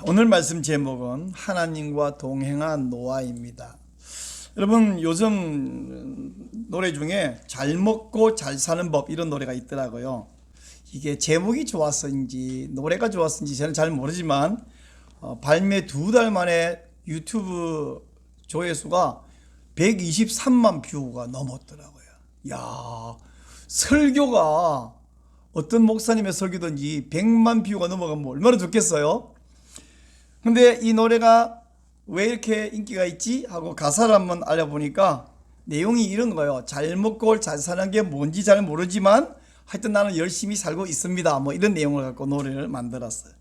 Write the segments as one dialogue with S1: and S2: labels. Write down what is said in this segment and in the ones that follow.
S1: 오늘 말씀 제목은 하나님과 동행한 노아입니다. 여러분, 요즘 노래 중에 잘 먹고 잘 사는 법 이런 노래가 있더라고요. 이게 제목이 좋았는지 노래가 좋았는지 저는 잘 모르지만 발매 2달 만에 유튜브 조회수가 123만 뷰가 넘었더라고요. 야, 설교가 어떤 목사님의 설교든지 100만 뷰가 넘어가면 얼마나 좋겠어요? 근데 이 노래가 왜 이렇게 인기가 있지? 하고 가사를 한번 알아보니까 내용이 이런 거예요. 잘 먹고 잘 사는 게 뭔지 잘 모르지만 하여튼 나는 열심히 살고 있습니다. 뭐 이런 내용을 갖고 노래를 만들었어요.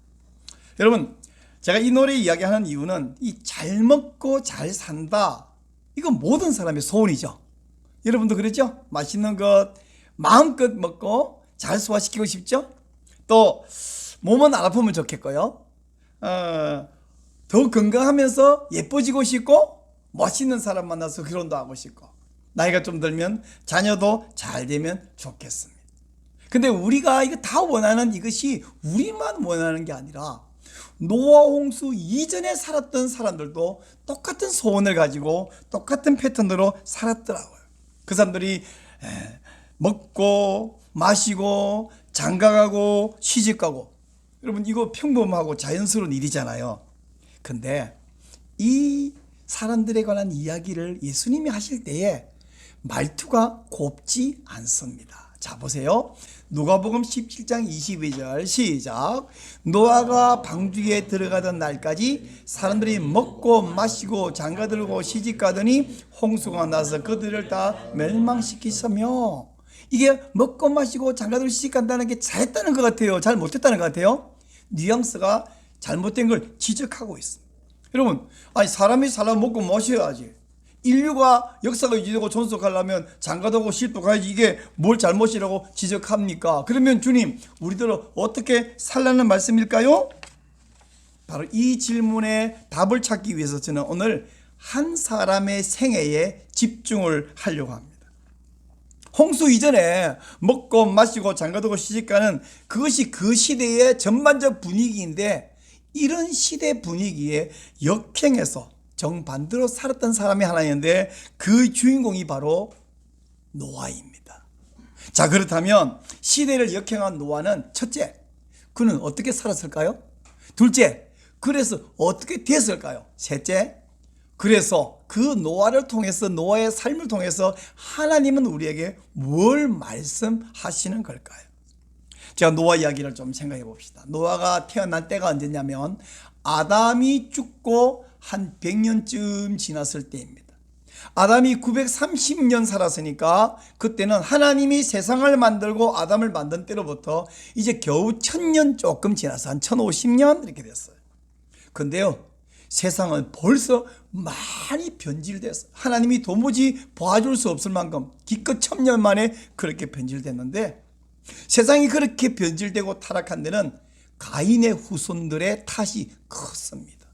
S1: 여러분, 제가 이 노래 이야기하는 이유는 이 잘 먹고 잘 산다. 이건 모든 사람의 소원이죠. 여러분도 그렇죠? 맛있는 것 마음껏 먹고 잘 소화시키고 싶죠? 또 몸은 안 아프면 좋겠고요. 더 건강하면서 예뻐지고 싶고 멋있는 사람 만나서 결혼도 하고 싶고 나이가 좀 들면 자녀도 잘 되면 좋겠습니다. 근데 우리가 이거 다 원하는 이것이 우리만 원하는 게 아니라 노아 홍수 이전에 살았던 사람들도 똑같은 소원을 가지고 똑같은 패턴으로 살았더라고요. 그 사람들이 먹고 마시고 장가가고 시집가고, 여러분 이거 평범하고 자연스러운 일이잖아요. 근데 이 사람들에 관한 이야기를 예수님이 하실 때에 말투가 곱지 않습니다. 자, 보세요. 누가복음 17장 22절 시작. 노아가 방주에 들어가던 날까지 사람들이 먹고 마시고 장가들고 시집가더니 홍수가 나서 그들을 다 멸망시키시며. 이게 먹고 마시고 장가들고 시집간다는 게 잘했다는 것 같아요? 잘 못했다는 것 같아요? 뉘앙스가 잘못된 걸 지적하고 있습니다. 여러분, 아니 사람이 살아 먹고 마셔야지. 인류가 역사가 유지되고 존속하려면 장가도 시집도 가야지. 이게 뭘 잘못이라고 지적합니까? 그러면 주님, 우리들은 어떻게 살라는 말씀일까요? 바로 이 질문에 답을 찾기 위해서 저는 오늘 한 사람의 생애에 집중을 하려고 합니다. 홍수 이전에 먹고 마시고 장가들고 시집가는 그것이 그 시대의 전반적 분위기인데, 이런 시대 분위기에 역행해서 정반대로 살았던 사람이 하나 있는데 그 주인공이 바로 노아입니다. 자, 그렇다면 시대를 역행한 노아는 첫째, 그는 어떻게 살았을까요? 둘째, 그래서 어떻게 됐을까요? 셋째, 그래서 그 노아를 통해서, 노아의 삶을 통해서 하나님은 우리에게 뭘 말씀하시는 걸까요? 제가 노아 이야기를 좀 생각해 봅시다. 노아가 태어난 때가 언제냐면 아담이 죽고 한 100년쯤 지났을 때입니다. 아담이 930년 살았으니까 그때는 하나님이 세상을 만들고 아담을 만든 때로부터 이제 겨우 1000년 조금 지나서 한 1050년 이렇게 됐어요. 근데요, 세상은 벌써 많이 변질됐어요. 하나님이 도무지 봐줄 수 없을 만큼 기껏 1000년 만에 그렇게 변질됐는데, 세상이 그렇게 변질되고 타락한 데는 가인의 후손들의 탓이 컸습니다.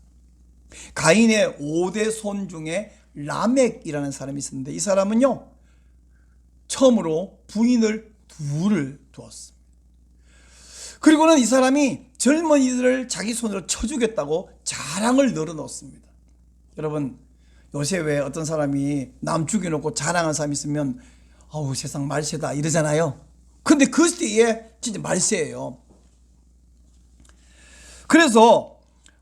S1: 가인의 5대 손 중에 라멕이라는 사람이 있었는데, 이 사람은요 처음으로 부인을 둘을 두었습니다. 그리고는 이 사람이 젊은이들을 자기 손으로 쳐 죽였다고 자랑을 늘어놓습니다. 여러분, 요새 왜 어떤 사람이 남 죽여놓고 자랑하는 사람이 있으면 아우 세상 말세다 이러잖아요. 근데 그 시대에 진짜 말세예요. 그래서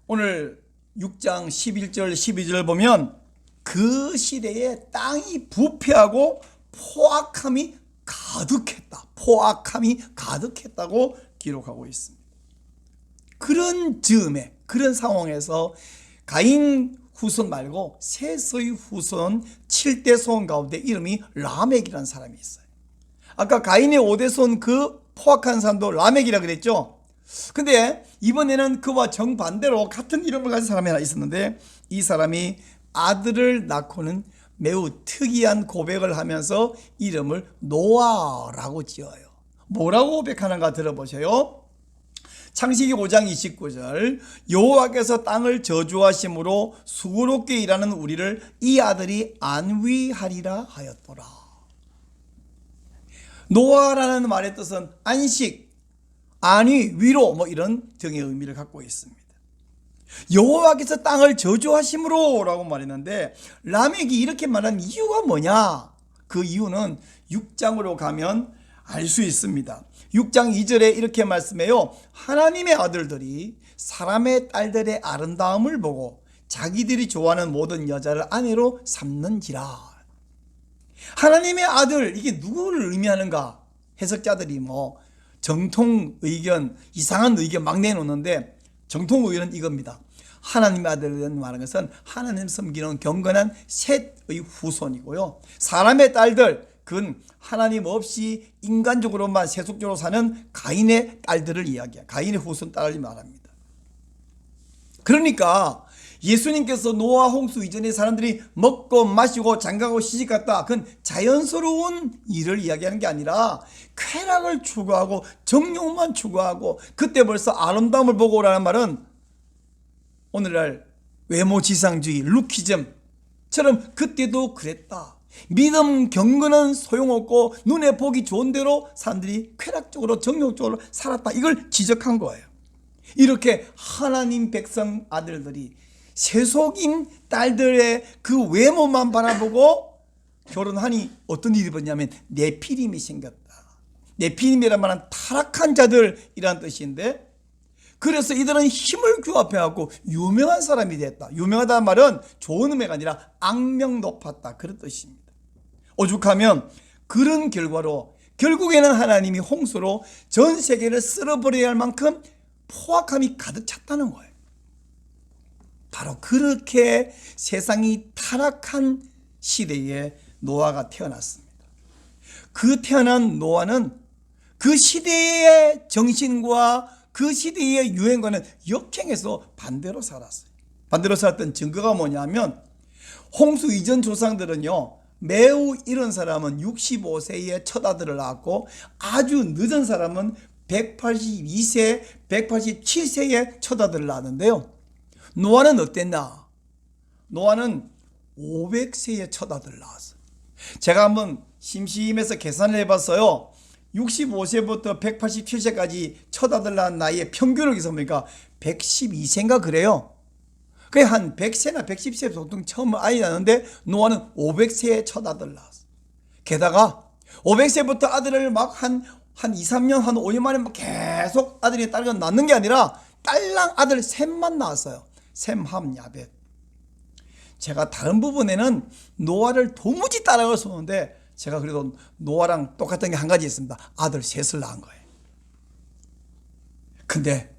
S1: 오늘 6장 11절 12절 보면 그 시대에 땅이 부패하고 포악함이 가득했다. 포악함이 가득했다고 기록하고 있습니다. 그런 즈음에, 그런 상황에서 가인 후손 말고 셋의 후손 7대 손 가운데 이름이 라멕이라는 사람이 있어요. 아까 가인의 5대 손 그 포악한 사람도 라멕이라 그랬죠. 근데 이번에는 그와 정반대로 같은 이름을 가진 사람이 하나 있었는데, 이 사람이 아들을 낳고는 매우 특이한 고백을 하면서 이름을 노아라고 지어요. 뭐라고 고백하는가 들어보세요. 창세기 5장 29절 여호와께서 땅을 저주하심으로 수고롭게 일하는 우리를 이 아들이 안위하리라 하였더라. 노아라는 말의 뜻은 안식, 안위, 위로 뭐 이런 등의 의미를 갖고 있습니다. 여호와께서 땅을 저주하심으로 라고 말했는데, 라멕이 이렇게 말한 이유가 뭐냐? 그 이유는 6장으로 가면 알 수 있습니다. 6장 2절에 이렇게 말씀해요. 하나님의 아들들이 사람의 딸들의 아름다움을 보고 자기들이 좋아하는 모든 여자를 아내로 삼는지라. 하나님의 아들, 이게 누구를 의미하는가? 해석자들이 정통 의견, 이상한 의견 막 내놓는데, 정통 의견은 이겁니다. 하나님의 아들은 말하는 것은 하나님 섬기는 경건한 셋의 후손이고요, 사람의 딸들, 그건 하나님 없이 인간적으로만 세속적으로 사는 가인의 딸들을 이야기해요. 가인의 후손 딸을 말합니다. 그러니까 예수님께서 노아 홍수 이전에 사람들이 먹고 마시고 장가고 시집갔다, 그건 자연스러운 일을 이야기하는 게 아니라 쾌락을 추구하고 정욕만 추구하고 그때 벌써 아름다움을 보고 오라는 말은 오늘날 외모지상주의, 루키즘처럼 그때도 그랬다. 믿음 경건은 소용없고 눈에 보기 좋은 대로 사람들이 쾌락적으로 정욕적으로 살았다, 이걸 지적한 거예요. 이렇게 하나님 백성 아들들이 세속인 딸들의 그 외모만 바라보고 결혼하니 어떤 일이 벌어졌냐면 네피림이 생겼다. 네피림이란 말은 타락한 자들이란 뜻인데, 그래서 이들은 힘을 규합해갖고 유명한 사람이 됐다. 유명하다는 말은 좋은 의미가 아니라 악명 높았다, 그런 뜻입니다. 오죽하면 그런 결과로 결국에는 하나님이 홍수로 전 세계를 쓸어버려야 할 만큼 포악함이 가득 찼다는 거예요. 바로 그렇게 세상이 타락한 시대에 노아가 태어났습니다. 그 태어난 노아는 그 시대의 정신과 그 시대의 유행과는 역행해서 반대로 살았어요. 반대로 살았던 증거가 뭐냐면, 홍수 이전 조상들은요, 매우 이른 사람은 65세에 첫 아들을 낳았고, 아주 늦은 사람은 182세, 187세에 첫 아들을 낳았는데요, 노아는 어땠나? 노아는 500세에 첫 아들을 낳았어요. 제가 한번 심심해서 계산을 해봤어요. 65세부터 187세까지 첫 아들 낳은 나이의 평균을 계산해보니까 112세인가 그래요. 그게 한 100세나 110세 보통 처음 아이 낳는데 노아는 500세에 첫 아들 낳았어요. 게다가 500세부터 아들을 막 한 2, 3년, 한 5년 만에 계속 아들이 딸을 낳는 게 아니라 딸랑 아들 셋만 낳았어요. 셈, 함, 야벳. 제가 다른 부분에는 노아를 도무지 따라갈 수 없는데, 제가 그래도 노아랑 똑같은 게 한 가지 있습니다. 아들 셋을 낳은 거예요. 근데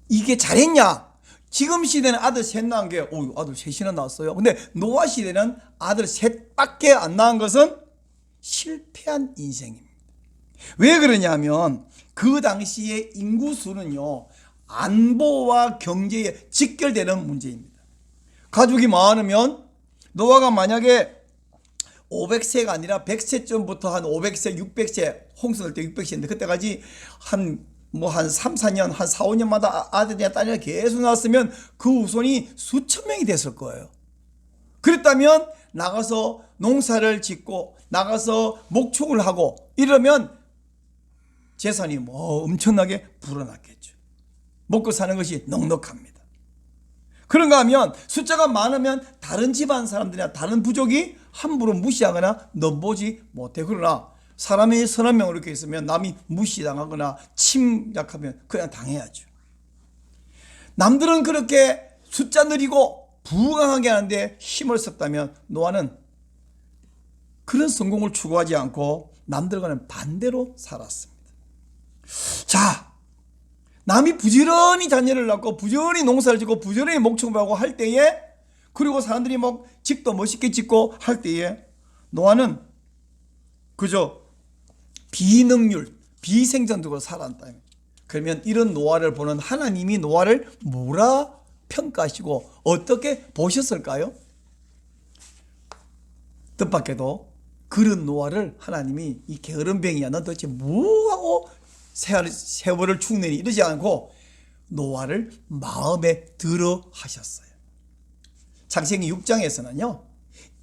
S1: 이게 잘했냐? 지금 시대는 아들 셋 낳은 게 아들 셋이나 낳았어요. 근데 노아 시대는 아들 셋밖에 안 낳은 것은 실패한 인생입니다. 왜 그러냐면 그 당시의 인구수는요, 안보와 경제에 직결되는 문제입니다. 가족이 많으면 노아가 만약에 500세가 아니라 100세쯤부터 한 500세, 600세, 홍수 날 때 600세인데 그때까지 한 3, 4년, 한 4, 5년마다 아들이나 딸이나 계속 낳았으면 그 후손이 수천 명이 됐을 거예요. 그랬다면 나가서 농사를 짓고 나가서 목축을 하고 이러면 재산이 엄청나게 불어났겠죠. 먹고 사는 것이 넉넉합니다. 그런가 하면 숫자가 많으면 다른 집안 사람들이나 다른 부족이 함부로 무시하거나 넘보지 못해. 그러나 사람이 서너 명 이렇게 있으면 남이 무시당하거나 침략하면 그냥 당해야죠. 남들은 그렇게 숫자 느리고 부강하게 하는데 힘을 썼다면 노아는 그런 성공을 추구하지 않고 남들과는 반대로 살았습니다. 자, 남이 부지런히 자녀를 낳고 부지런히 농사를 짓고 부지런히 목축을 하고 할 때에, 그리고 사람들이 막 집도 멋있게 짓고 할 때에 노아는 그저 비능률, 비생산적으로 살았다. 그러면 이런 노아를 보는 하나님이 노아를 뭐라 평가하시고 어떻게 보셨을까요? 뜻밖에도 그런 노아를 하나님이 이 게으름뱅이야, 너 도대체 뭐하고 세월을 축내니 이러지 않고 노아를 마음에 들어 하셨어요. 창세기 6장에서는요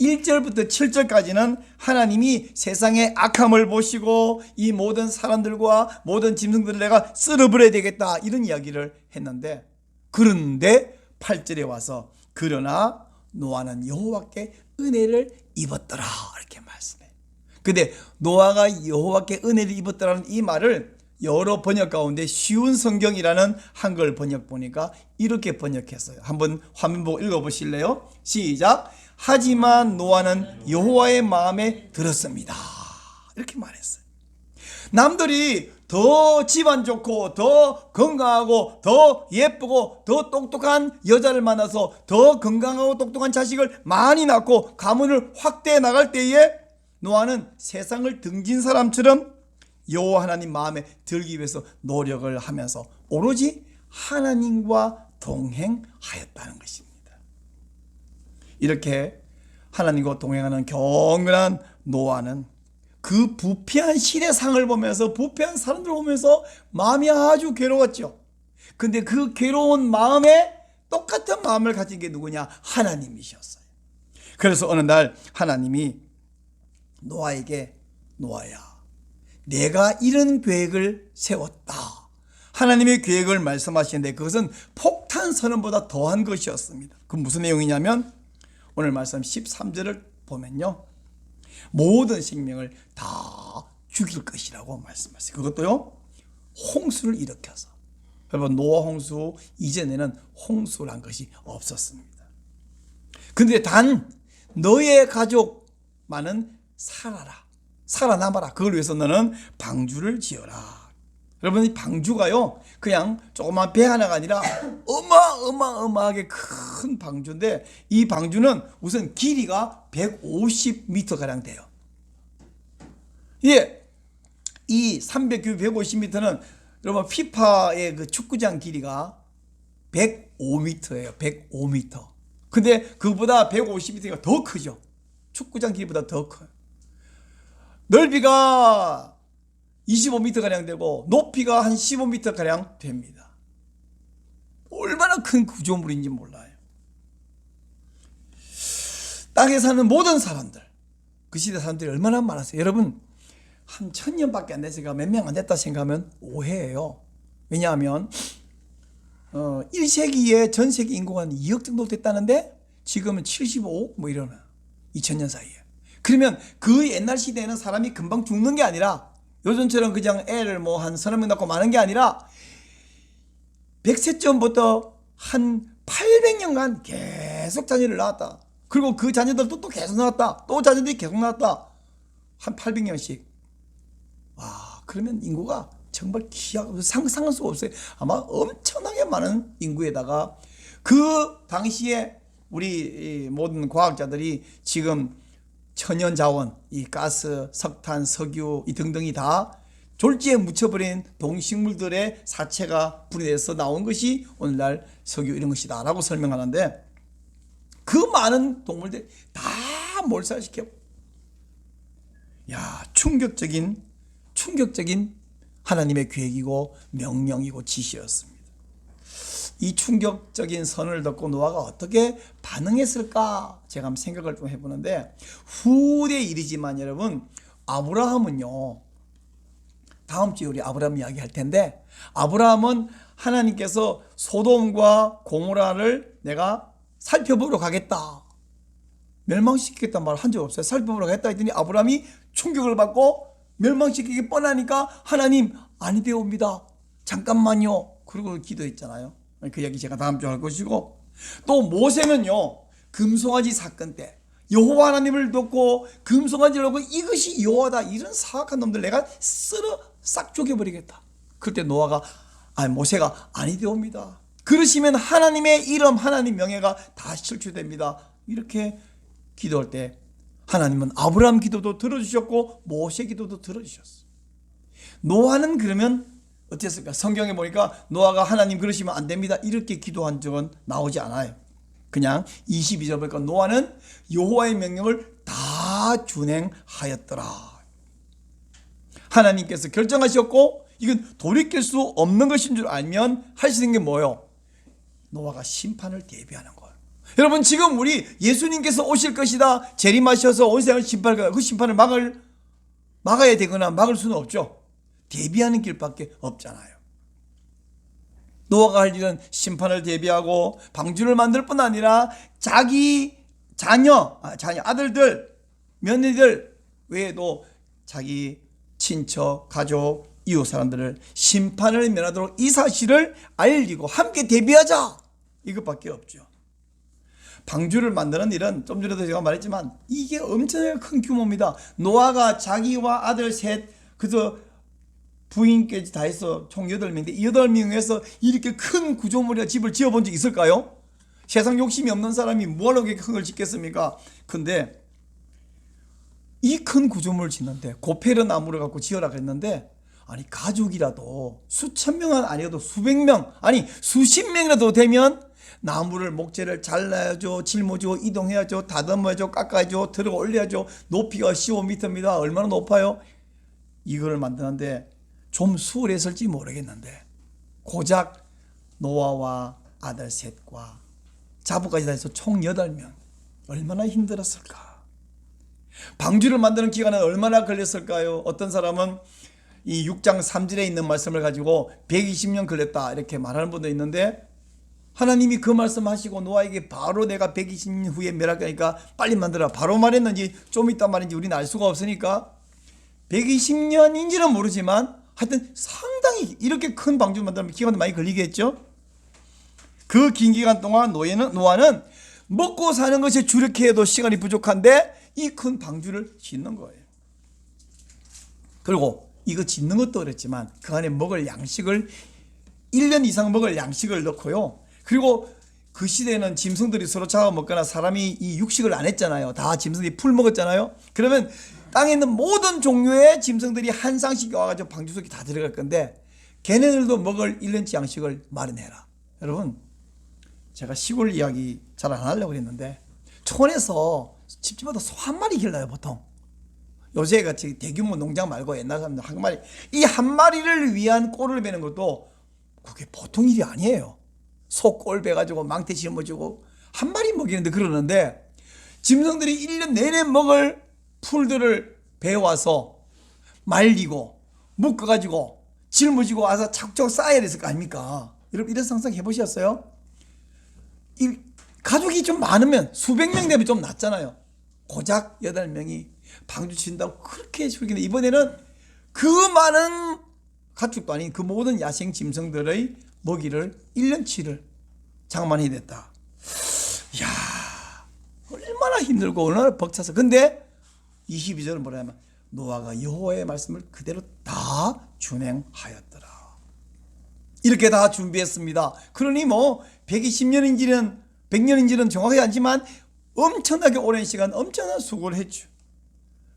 S1: 1절부터 7절까지는 하나님이 세상의 악함을 보시고 이 모든 사람들과 모든 짐승들을 내가 쓸어버려야 되겠다 이런 이야기를 했는데, 그런데 8절에 와서 그러나 노아는 여호와께 은혜를 입었더라 이렇게 말씀해요. 근데 노아가 여호와께 은혜를 입었더라는 이 말을 여러 번역 가운데 쉬운 성경이라는 한글 번역 보니까 이렇게 번역했어요. 한번 화면 보고 읽어보실래요? 시작. 하지만 노아는 여호와의 마음에 들었습니다. 이렇게 말했어요. 남들이 더 집안 좋고 더 건강하고 더 예쁘고 더 똑똑한 여자를 만나서 더 건강하고 똑똑한 자식을 많이 낳고 가문을 확대해 나갈 때에 노아는 세상을 등진 사람처럼 여호와 하나님 마음에 들기 위해서 노력을 하면서 오로지 하나님과 동행하였다는 것입니다. 이렇게 하나님과 동행하는 경건한 노아는 그 부패한 실의 상을 보면서 부패한 사람들을 보면서 마음이 아주 괴로웠죠. 근데 그 괴로운 마음에 똑같은 마음을 가진 게 누구냐? 하나님이셨어요. 그래서 어느 날 하나님이 노아에게 노아야 내가 이런 계획을 세웠다. 하나님의 계획을 말씀하시는데 그것은 폭탄 선언보다 더한 것이었습니다. 그 무슨 내용이냐면 오늘 말씀 13절을 보면요. 모든 생명을 다 죽일 것이라고 말씀하세요. 그것도요. 홍수를 일으켜서. 여러분 노아 홍수 이전에는 홍수란 것이 없었습니다. 그런데 단 너의 가족만은 살아남아라. 그걸 위해서 너는 방주를 지어라. 여러분 이 방주가요 그냥 조그만 배 하나가 아니라 어마어마하게 큰 방주인데 이 방주는 우선 길이가 150m가량 돼요. 예, 이 300m 150m는 여러분 피파의 그 축구장 길이가 105m예요. 105m. 근데 그보다 150m가 더 크죠. 축구장 길이보다 더 커요. 넓이가 25m가량 되고 높이가 한 15m가량 됩니다. 얼마나 큰 구조물인지 몰라요. 땅에 사는 모든 사람들, 그 시대 사람들이 얼마나 많았어요. 여러분 한 1000년밖에 안 됐으니까 몇 명 안 됐다 생각하면 오해예요. 왜냐하면 1세기에 전 세계 인구가 한 2억 정도 됐다는데 지금은 75억 뭐 이러나 2000년 사이에. 그러면 그 옛날 시대에는 사람이 금방 죽는 게 아니라 요즘처럼 그냥 애를 뭐 한 서너 명 낳고 마는 게 아니라 100세 전부터 한 800년간 계속 자녀를 낳았다. 그리고 그 자녀들도 또 계속 낳았다. 또 자녀들이 계속 낳았다. 한 800년씩. 와, 그러면 인구가 정말 상상할 수가 없어요. 아마 엄청나게 많은 인구에다가 그 당시에 우리 모든 과학자들이 지금 천연 자원, 이 가스, 석탄, 석유 이 등등이 다 졸지에 묻혀버린 동식물들의 사체가 분해돼서 나온 것이 오늘날 석유 이런 것이다 라고 설명하는데 그 많은 동물들 다 몰살시켜. 야, 충격적인 하나님의 계획이고 명령이고 지시였습니다. 이 충격적인 선언을 듣고 노아가 어떻게 반응했을까 제가 한번 생각을 좀 해보는데 후대 일이지만 여러분 아브라함은요 다음 주에 우리 아브라함 이야기 할 텐데 아브라함은 하나님께서 소돔과 고모라를 내가 살펴보러 가겠다 멸망시키겠다는 말을 한 적 없어요. 살펴보러 가겠다 했더니 아브라함이 충격을 받고 멸망시키기 뻔하니까 하나님 아니되옵니다 잠깐만요 그리고 기도했잖아요. 그 이야기 제가 다음 주에 할 것이고 또 모세는요 금송아지 사건 때 여호와 하나님을 돕고 금송아지를 얻고 이것이 여호와다 이런 사악한 놈들 내가 쓸어 싹 죽여버리겠다. 그때 모세가 아니되옵니다. 그러시면 하나님의 이름 하나님 명예가 다 실추됩니다. 이렇게 기도할 때 하나님은 아브라함 기도도 들어주셨고 모세 기도도 들어주셨어요. 노아는 그러면 어땠을까? 성경에 보니까 노아가 하나님 그러시면 안 됩니다 이렇게 기도한 적은 나오지 않아요. 그냥 22절 보니까 노아는 여호와의 명령을 다 준행하였더라. 하나님께서 결정하셨고 이건 돌이킬 수 없는 것인 줄 알면 할 수 있는 게 뭐예요? 노아가 심판을 대비하는 거예요. 여러분 지금 우리 예수님께서 오실 것이다 재림하셔서 온 세상을 심판할 거다. 그 심판을 막아야 되거나 막을 수는 없죠. 대비하는 길밖에 없잖아요. 노아가 할 일은 심판을 대비하고 방주를 만들 뿐 아니라 자기 자녀, 아들들, 며느리들 외에도 자기 친척, 가족, 이웃 사람들을 심판을 면하도록 이 사실을 알리고 함께 대비하자. 이것밖에 없죠. 방주를 만드는 일은 좀 전에도 제가 말했지만 이게 엄청나게 큰 규모입니다. 노아가 자기와 아들 셋, 그래서 부인까지 다 해서 총 8명인데 8명에서 이렇게 큰 구조물이나 집을 지어본 적 있을까요? 세상 욕심이 없는 사람이 뭐하러 그렇게 큰 걸 짓겠습니까? 근데 이 큰 구조물을 짓는데 고페르 나무를 갖고 지어라 그랬는데, 아니 가족이라도 수천 명은 아니어도 수백 명, 아니 수십 명이라도 되면 나무를, 목재를 잘라야죠, 짊어지고 이동해야죠, 다듬어야죠, 깎아야죠, 들어 올려야죠. 높이가 15m입니다. 얼마나 높아요? 이걸 만드는데 좀 수월했을지 모르겠는데 고작 노아와 아들 셋과 자부까지 다 해서 총 8명, 얼마나 힘들었을까. 방주를 만드는 기간은 얼마나 걸렸을까요? 어떤 사람은 이 6장 3절에 있는 말씀을 가지고 120년 걸렸다 이렇게 말하는 분도 있는데, 하나님이 그 말씀하시고 노아에게 바로 내가 120년 후에 멸할 거니까 빨리 만들어라 바로 말했는지 좀 있단 말인지 우리는 알 수가 없으니까 120년인지는 모르지만 하여튼 상당히 이렇게 큰 방주 만들면 기간도 많이 걸리겠죠. 그 긴 기간 동안 노아는 먹고 사는 것이 주력해 해도 시간이 부족한데 이 큰 방주를 짓는 거예요. 그리고 이거 짓는 것도 그랬지만 그 안에 먹을 양식을 1년 이상 먹을 양식을 넣고요. 그리고 그 시대에는 짐승들이 서로 잡아먹거나 사람이 이 육식을 안 했잖아요. 다 짐승들이 풀 먹었잖아요. 그러면 땅에 있는 모든 종류의 짐승들이 한 쌍씩 와가지고 방주 속에 다 들어갈 건데 걔네들도 먹을 1년치 양식을 마련해라. 여러분, 제가 시골 이야기 잘 안 하려고 했는데 촌에서 집집마다 소 한 마리 길러요 보통. 요새 같이 대규모 농장 말고 옛날 사람들 한 마리, 이 한 마리를 위한 꼴을 베는 것도 그게 보통 일이 아니에요. 소 꼴 베가지고 망태 심어주고 한 마리 먹이는데 그러는데, 짐승들이 1년 내내 먹을 풀들을 베와서 말리고 묶어가지고 짊어지고 와서 착착 쌓아야 됐을 거 아닙니까? 여러분 이런 상상 해보셨어요? 이 가족이 좀 많으면 수백 명 되면 좀 낫잖아요. 고작 8명이 방주 친다고 그렇게 즐기는데 이번에는 그 많은 가축도 아닌 그 모든 야생 짐승들의 먹이를 1년치를 장만해야 됐다. 이야, 얼마나 힘들고 얼마나 벅차서. 근데 22절은 뭐냐면 노아가 여호와의 말씀을 그대로 다 준행하였더라. 이렇게 다 준비했습니다. 그러니 뭐 120년인지는 100년인지는 정확하지 않지만 엄청나게 오랜 시간 엄청난 수고를 했죠.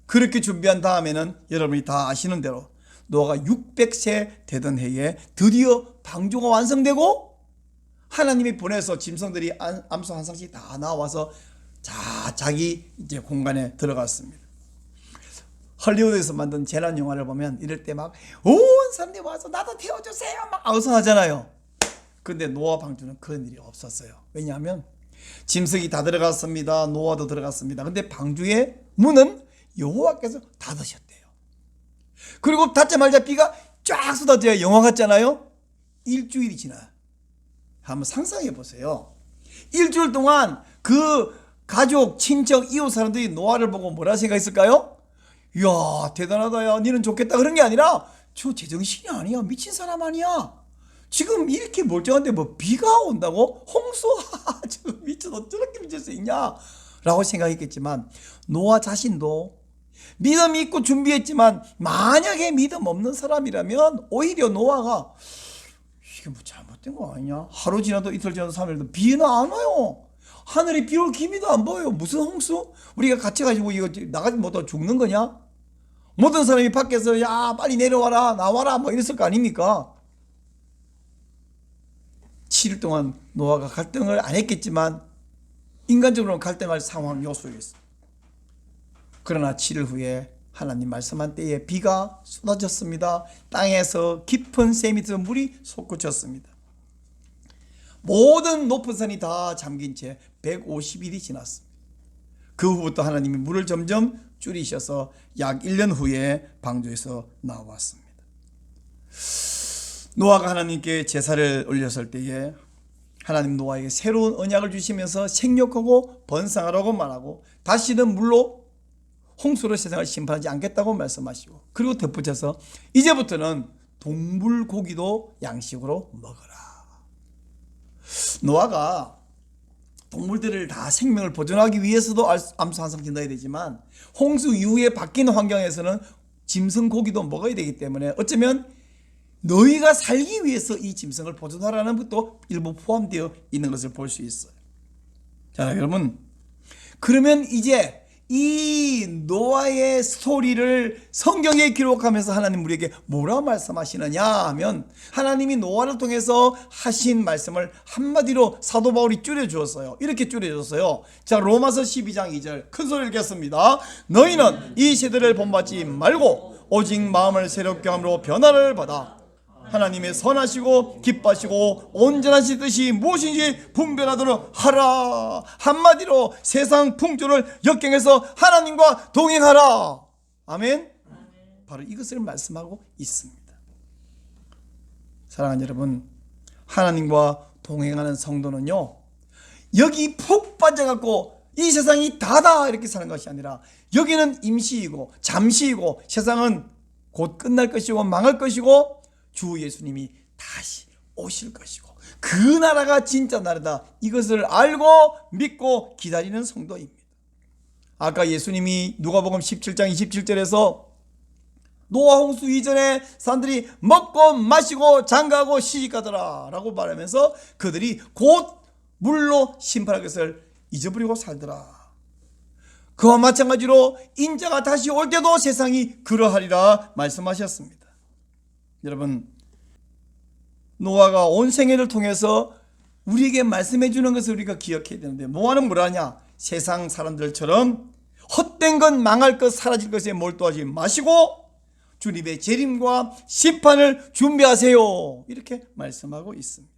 S1: 그렇게 준비한 다음에는 여러분이 다 아시는 대로 노아가 600세 되던 해에 드디어 방주가 완성되고 하나님이 보내서 짐승들이 암소 한 쌍씩 다 나와서 자기 이제 공간에 들어갔습니다. 헐리우드에서 만든 재난 영화를 보면 이럴 때 막 온 사람들이 와서 나도 태워주세요 막 아우성하잖아요. 근데 노아 방주는 그런 일이 없었어요. 왜냐하면 짐승이 다 들어갔습니다. 노아도 들어갔습니다. 근데 방주의 문은 여호와께서 닫으셨대요. 그리고 닫자마자 비가 쫙 쏟아져요. 영화 같잖아요. 일주일이 지나요. 한번 상상해 보세요. 일주일 동안 그 가족, 친척, 이웃 사람들이 노아를 보고 뭐라 생각했을까요? 이야 대단하다, 야 니는 좋겠다, 그런 게 아니라 저 제정신이 아니야, 미친 사람 아니야, 지금 이렇게 멀쩡한데 뭐 비가 온다고? 홍수? 지금 미쳐서 저렇게 미칠 수 있냐? 라고 생각했겠지만 노아 자신도 믿음 있고 준비했지만 만약에 믿음 없는 사람이라면 오히려 노아가 이게 뭐 잘못된 거 아니냐? 하루 지나도 이틀 지나도 3일도 비는 안 와요. 하늘이 비 올 기미도 안 보여요. 무슨 홍수? 우리가 같이 가지고 이거 나가지 못하고 죽는 거냐? 모든 사람이 밖에서 야 빨리 내려와라 나와라 뭐 이랬을 거 아닙니까? 7일 동안 노아가 갈등을 안 했겠지만 인간적으로는 갈등할 상황 요소에 있어. 그러나 7일 후에 하나님 말씀한 때에 비가 쏟아졌습니다. 땅에서 깊은 새 밑에서 물이 솟구쳤습니다. 모든 높은 산이 다 잠긴 채 150일이 지났습니다. 그 후부터 하나님이 물을 점점 줄이셔서 약 1년 후에 방주에서 나왔습니다. 노아가 하나님께 제사를 올렸을 때에 하나님 노아에게 새로운 언약을 주시면서 생육하고 번성하라고 말하고 다시는 물로 홍수로 세상을 심판하지 않겠다고 말씀하시고, 그리고 덧붙여서 이제부터는 동물 고기도 양식으로 먹어라. 노아가 동물들을 다 생명을 보존하기 위해서도 암수 항상 지어야 되지만 홍수 이후에 바뀐 환경에서는 짐승 고기도 먹어야 되기 때문에 어쩌면 너희가 살기 위해서 이 짐승을 보존하라는 것도 일부 포함되어 있는 것을 볼 수 있어요. 자, 여러분, 그러면 이제 이 노아의 스토리를 성경에 기록하면서 하나님 우리에게 뭐라 말씀하시느냐 하면, 하나님이 노아를 통해서 하신 말씀을 한마디로 사도 바울이 줄여주었어요. 이렇게 줄여줬어요. 자, 로마서 12장 2절 큰 소리를 읽겠습니다. 너희는 이 세대를 본받지 말고 오직 마음을 새롭게 함으로 변화를 받아 하나님의 선하시고 기뻐하시고 온전하신 뜻이 무엇인지 분별하도록 하라. 한마디로 세상 풍조를 역경해서 하나님과 동행하라. 아멘. 바로 이것을 말씀하고 있습니다. 사랑하는 여러분, 하나님과 동행하는 성도는요, 여기 푹 빠져갖고 이 세상이 다다 이렇게 사는 것이 아니라, 여기는 임시이고 잠시이고 세상은 곧 끝날 것이고 망할 것이고 주 예수님이 다시 오실 것이고 그 나라가 진짜 나라다, 이것을 알고 믿고 기다리는 성도입니다. 아까 예수님이 누가복음 17장 27절에서 노아 홍수 이전에 사람들이 먹고 마시고 장가하고 시집가더라 라고 말하면서 그들이 곧 물로 심판할 것을 잊어버리고 살더라. 그와 마찬가지로 인자가 다시 올 때도 세상이 그러하리라 말씀하셨습니다. 여러분, 노아가 온 생애를 통해서 우리에게 말씀해 주는 것을 우리가 기억해야 되는데, 노아는 뭐라냐? 세상 사람들처럼 헛된 것, 망할 것, 사라질 것에 몰두하지 마시고 주님의 재림과 심판을 준비하세요, 이렇게 말씀하고 있습니다.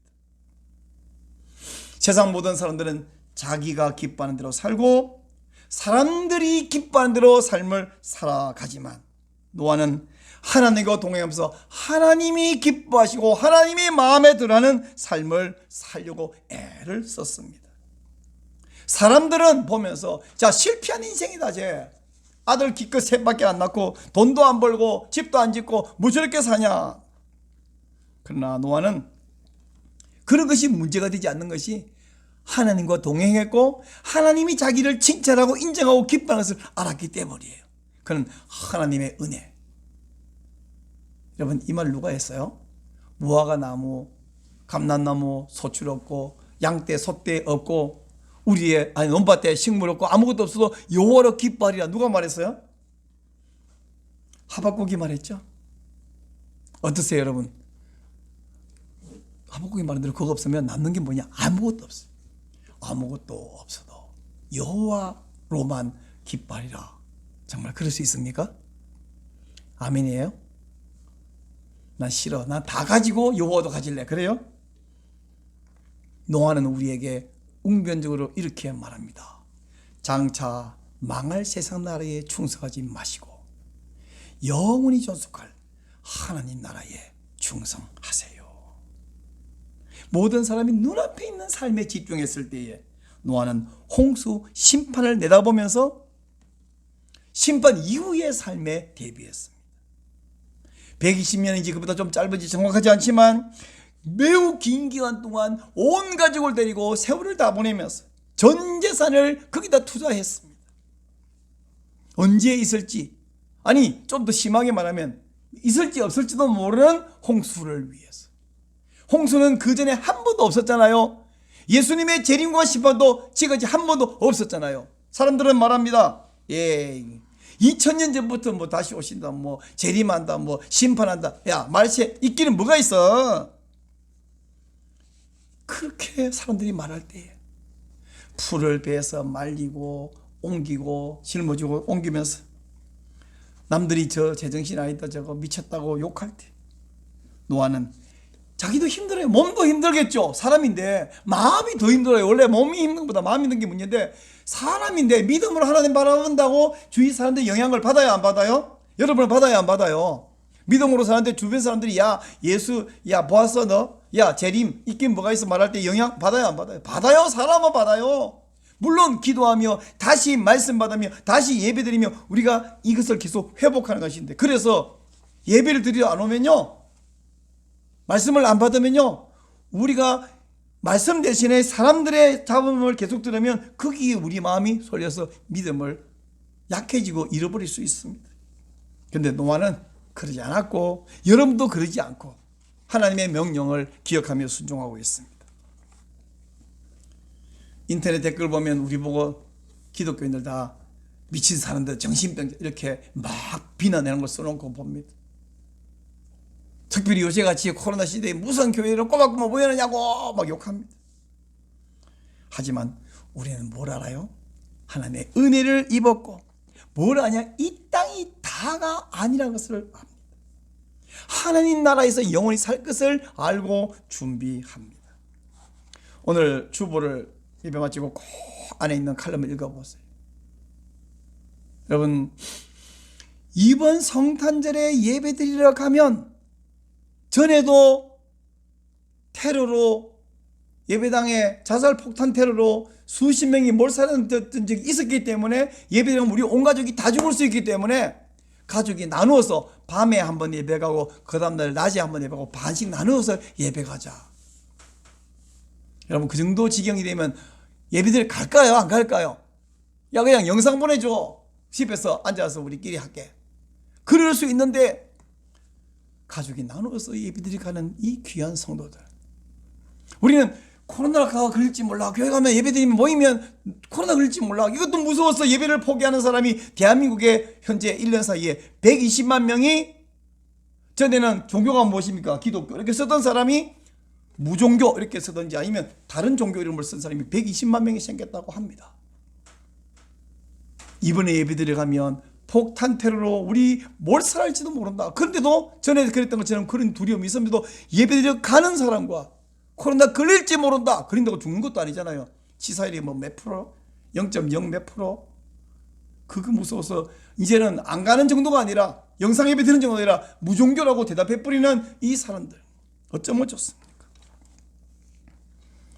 S1: 세상 모든 사람들은 자기가 기뻐하는 대로 살고 사람들이 기뻐하는 대로 삶을 살아가지만 노아는 하나님과 동행하면서 하나님이 기뻐하시고 하나님이 마음에 들어하는 삶을 살려고 애를 썼습니다. 사람들은 보면서 자, 실패한 인생이다, 쟤 아들 기껏 셋밖에 안 낳고 돈도 안 벌고 집도 안 짓고 뭐 저렇게 사냐. 그러나 노아는 그런 것이 문제가 되지 않는 것이 하나님과 동행했고 하나님이 자기를 칭찬하고 인정하고 기뻐하는 것을 알았기 때문이에요. 그는 하나님의 은혜. 여러분, 이 말 누가 했어요? 무화과 나무, 감람나무 소출 없고 양떼 소떼 없고 우리의 논밭에 식물 없고 아무것도 없어도 여호와로 기뻐하리라, 누가 말했어요? 하박국이 말했죠. 어떠세요, 여러분? 하박국이 말한 대로 그거 없으면 남는 게 뭐냐? 아무것도 없어요. 아무것도 없어도 여호와로만 기뻐하리라. 정말 그럴 수 있습니까? 아멘이에요? 난 싫어. 난 다 가지고 여호와도 가질래. 그래요? 노아는 우리에게 웅변적으로 이렇게 말합니다. 장차 망할 세상 나라에 충성하지 마시고 영원히 존속할 하나님 나라에 충성하세요. 모든 사람이 눈앞에 있는 삶에 집중했을 때에 노아는 홍수 심판을 내다보면서 심판 이후의 삶에 대비했습니다. 120년인지 그보다 좀 짧은지 정확하지 않지만 매우 긴 기간 동안 온 가족을 데리고 세월을 다 보내면서 전 재산을 거기다 투자했습니다. 언제 있을지, 아니 좀 더 심하게 말하면 있을지 없을지도 모르는 홍수를 위해서. 홍수는 그 전에 한 번도 없었잖아요. 예수님의 재림과 심판도 지금까지 한 번도 없었잖아요. 사람들은 말합니다. 2000년 전부터 뭐 다시 오신다, 뭐 재림한다, 뭐 심판한다. 야, 말세 있기는 뭐가 있어? 그렇게 사람들이 말할 때에 풀을 베서 말리고 옮기고 짊어지고 옮기면서 남들이 저 제정신 아니다, 저거 미쳤다고 욕할 때 노아는 자기도 힘들어요. 몸도 힘들겠죠. 사람인데 마음이 더 힘들어요. 원래 몸이 힘든 것보다 마음이 힘든 게 문제인데, 사람인데 믿음으로 하나님 바라본다고 주위 사람들 영향을 받아야 안 받아요? 여러분은 받아야 안 받아요? 믿음으로 사는데 주변 사람들이 야 예수 야 보았어 너? 야 재림 있긴 뭐가 있어 말할 때 영향 받아요 안 받아요? 받아요. 사람은 받아요. 물론 기도하며 다시 말씀 받으며 다시 예배드리며 우리가 이것을 계속 회복하는 것인데, 그래서 예배를 드리러 안 오면요, 말씀을 안 받으면요, 우리가 말씀 대신에 사람들의 잡음을 계속 들으면 거기에 우리 마음이 쏠려서 믿음을 약해지고 잃어버릴 수 있습니다. 그런데 노아는 그러지 않았고 여러분도 그러지 않고 하나님의 명령을 기억하며 순종하고 있습니다. 인터넷 댓글 보면 우리 보고 기독교인들 다 미친 사람들, 정신병자 이렇게 막 비난하는 걸 써놓고 봅니다. 특별히 요새같이 코로나 시대에 무슨 교회를 꼬박꼬박 모여느냐고 막 욕합니다. 하지만 우리는 뭘 알아요? 하나님의 은혜를 입었고 뭘 아냐? 이 땅이 다가 아니라는 것을 압니다. 하나님 나라에서 영원히 살 것을 알고 준비합니다. 오늘 주보를 예배 마치고 꼭 안에 있는 칼럼을 읽어보세요. 여러분, 이번 성탄절에 예배 드리러 가면 전에도 테러로 예배당에 자살폭탄 테러로 수십 명이 몰살했던 적이 있었기 때문에 예배드리면 우리 온 가족이 다 죽을 수 있기 때문에 가족이 나누어서 밤에 한번 예배 가고 그 다음날 낮에 한번 예배 가고 반씩 나누어서 예배 가자. 여러분, 그 정도 지경이 되면 예배드리러 갈까요? 안 갈까요? 야 그냥 영상 보내줘. 집에서 앉아서 우리끼리 할게. 그럴 수 있는데 가족이 나누어서 예배드리러 가는 이 귀한 성도들, 우리는 코로나가 걸릴지 몰라, 교회 가면 예배드리면 모이면 코로나 걸릴지 몰라, 이것도 무서워서 예배를 포기하는 사람이 대한민국에 현재 1년 사이에 120만 명이, 전에는 종교가 무엇입니까? 기독교 이렇게 쓰던 사람이 무종교 이렇게 쓰든지 아니면 다른 종교 이름을 쓴 사람이 120만 명이 생겼다고 합니다. 이번에 예배드려 가면 폭탄 테러로 우리 몰살할지도 모른다. 그런데도 전에 그랬던 것처럼 그런 두려움이 있었는데도 예배드려 가는 사람과 코로나 걸릴지 모른다. 그런다고 죽는 것도 아니잖아요. 치사율이 뭐 몇 프로? 0.0 몇 프로? 그거 무서워서 이제는 안 가는 정도가 아니라, 영상 예배 드리는 정도가 아니라 무종교라고 대답해버리는 이 사람들, 어쩌면 좋습니까?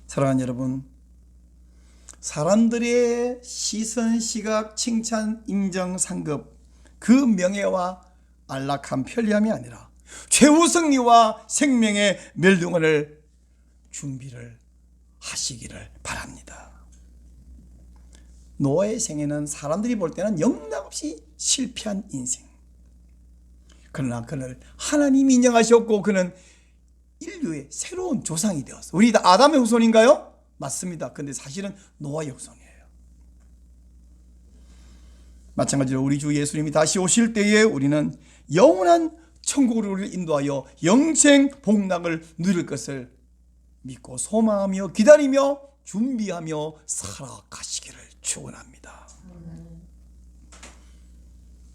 S1: 사랑하는 여러분, 사람들의 시선, 시각, 칭찬, 인정, 상급, 그 명예와 안락한 편리함이 아니라 최후 승리와 생명의 멸류관을 준비를 하시기를 바랍니다. 노아의 생애는 사람들이 볼 때는 영락없이 실패한 인생. 그러나 그를 하나님이 인정하셨고 그는 인류의 새로운 조상이 되었어. 우리 다 아담의 후손인가요? 맞습니다. 근데 사실은 노아의 후손이에요. 마찬가지로 우리 주 예수님이 다시 오실 때에 우리는 영원한 천국으로 우리를 인도하여 영생 복락을 누릴 것을 믿고 소망하며 기다리며 준비하며 살아가시기를 축원합니다.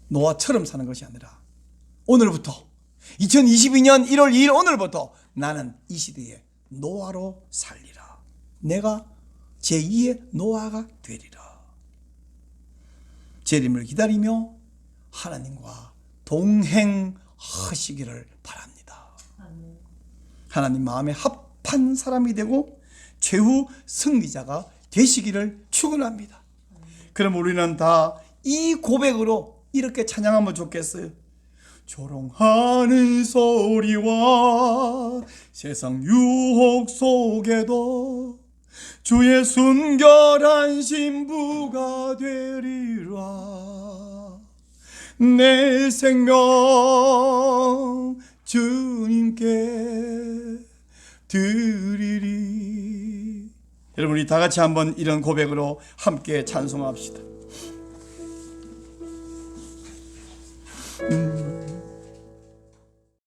S1: 노아처럼 사는 것이 아니라 오늘부터 2022년 1월 2일 오늘부터 나는 이 시대에 노아로 살리라. 내가 제2의 노아가 되리라. 재림을 기다리며 하나님과 동행하시기를 바랍니다. 하나님 마음에 합한 사람이 되고 최후 승리자가 되시기를 축원합니다. 그럼 우리는 다 이 고백으로 이렇게 찬양하면 좋겠어요. 조롱하는 소리와 세상 유혹 속에도 주의 순결한 신부가 되리라. 내 생명 주님께 드리리. 여러분, 우리 다 같이 한번 이런 고백으로 함께 찬송합시다.